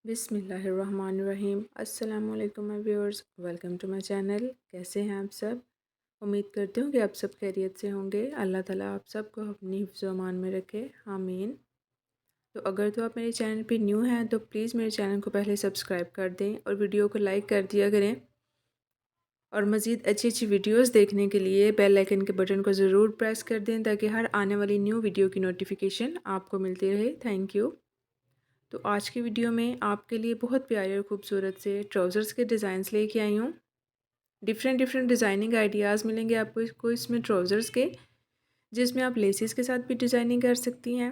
बिस्मिल्लाहिर्रहमानिर्रहीम। अस्सलाम वालेकुम my viewers, welcome to my channel. कैसे हैं आप सब? उम्मीद करती हूँ कि आप सब खैरियत से होंगे। अल्लाह ताला आप सबको अपनी हिफ्ज़ व अमान में रखे, आमीन। तो अगर तो आप मेरे चैनल पे न्यू हैं तो प्लीज़ मेरे चैनल को पहले सब्सक्राइब कर दें और वीडियो को लाइक कर दिया करें। और मज़ीद अच्छी अच्छी वीडियोज़ देखने के लिए बेल आइकन के बटन को ज़रूर प्रेस कर दें ताकि हर आने वाली न्यू वीडियो की नोटिफिकेशन आपको मिलती रहे। Thank you. तो आज की वीडियो में आपके लिए बहुत प्यारे और ख़ूबसूरत से ट्राउज़र्स के डिज़ाइंस लेके आई हूँ। डिफरेंट डिफरेंट डिज़ाइनिंग आइडियाज़ मिलेंगे आपको इसमें ट्राउज़र्स के, जिसमें आप लेसेस के साथ भी डिज़ाइनिंग कर सकती हैं,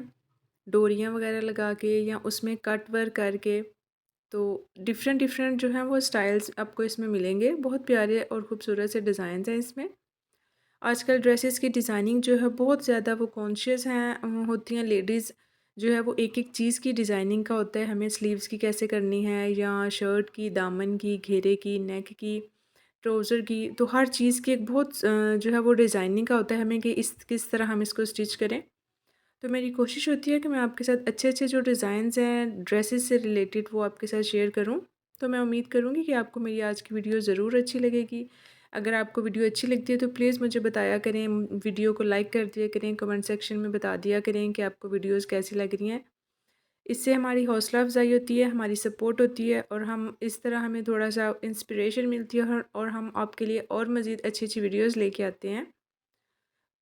डोरियाँ वगैरह लगा के या उसमें कट वर्क करके। तो डिफरेंट डिफरेंट जो हैं वो स्टाइल्स आपको इसमें मिलेंगे। बहुत प्यारे और ख़ूबसूरत से डिज़ाइंस हैं इसमें। आजकल ड्रेसेस की डिज़ाइनिंग जो है बहुत ज़्यादा वो कॉन्शियस हैं होती हैं लेडीज़। जो है वो एक एक चीज़ की डिज़ाइनिंग का होता है, हमें स्लीव्स की कैसे करनी है या शर्ट की, दामन की, घेरे की, नेक की, ट्राउज़र की। तो हर चीज़ की एक बहुत जो है वो डिज़ाइनिंग का होता है हमें कि इस किस तरह हम इसको स्टिच करें। तो मेरी कोशिश होती है कि मैं आपके साथ अच्छे अच्छे जो डिज़ाइंस हैं ड्रेसेस से रिलेटेड वो आपके साथ शेयर करूं। तो मैं उम्मीद करूंगी कि आपको मेरी आज की वीडियो ज़रूर अच्छी लगेगी। अगर आपको वीडियो अच्छी लगती है तो प्लीज़ मुझे बताया करें, वीडियो को लाइक कर दिया करें, कमेंट सेक्शन में बता दिया करें कि आपको वीडियोज़ कैसी लग रही हैं। इससे हमारी हौसला अफ़ज़ाई होती है, हमारी सपोर्ट होती है और हम इस तरह हमें थोड़ा सा इंस्पिरेशन मिलती है और हम आपके लिए और मज़ीद अच्छी अच्छी वीडियोज़ लेके आते हैं।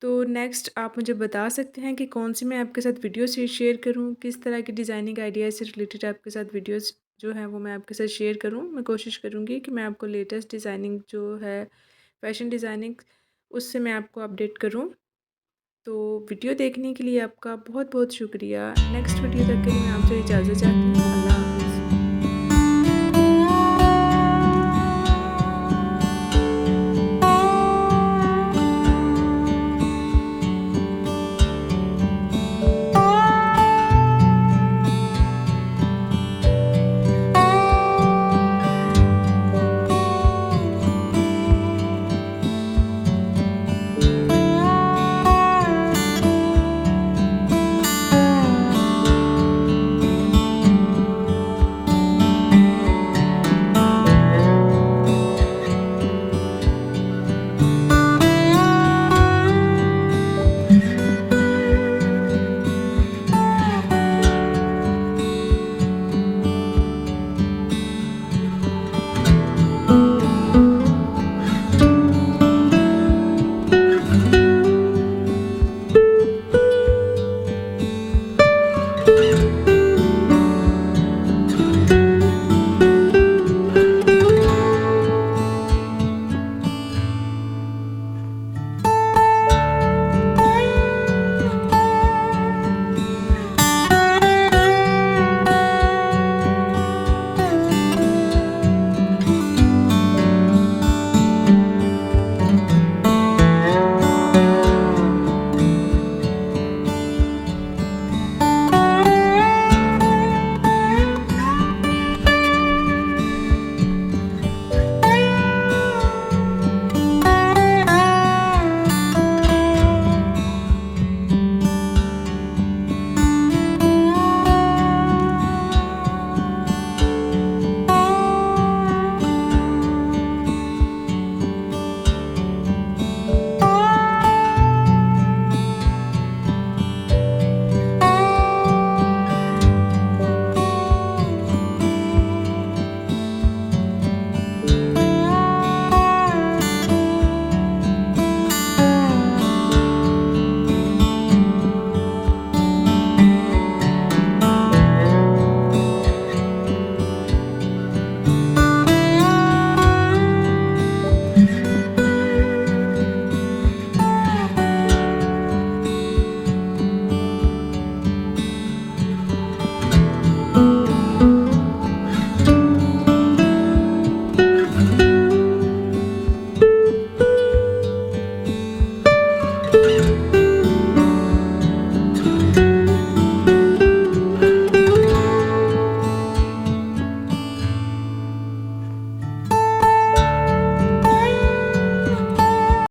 तो नेक्स्ट आप मुझे बता सकते हैं कि कौन सी मैं आपके साथ वीडियो से शेयर करूं, किस तरह की डिज़ाइनिंग आइडिया से रिलेटेड आपके साथ वीडियोस जो है वो मैं आपके साथ शेयर करूं। मैं कोशिश करूंगी कि मैं आपको लेटेस्ट डिज़ाइनिंग जो है फैशन डिज़ाइनिंग उससे मैं आपको अपडेट करूं। तो वीडियो देखने के लिए आपका बहुत बहुत शुक्रिया। नेक्स्ट वीडियो तक के लिए मैं आपसे इजाज़त चाहती हूँ।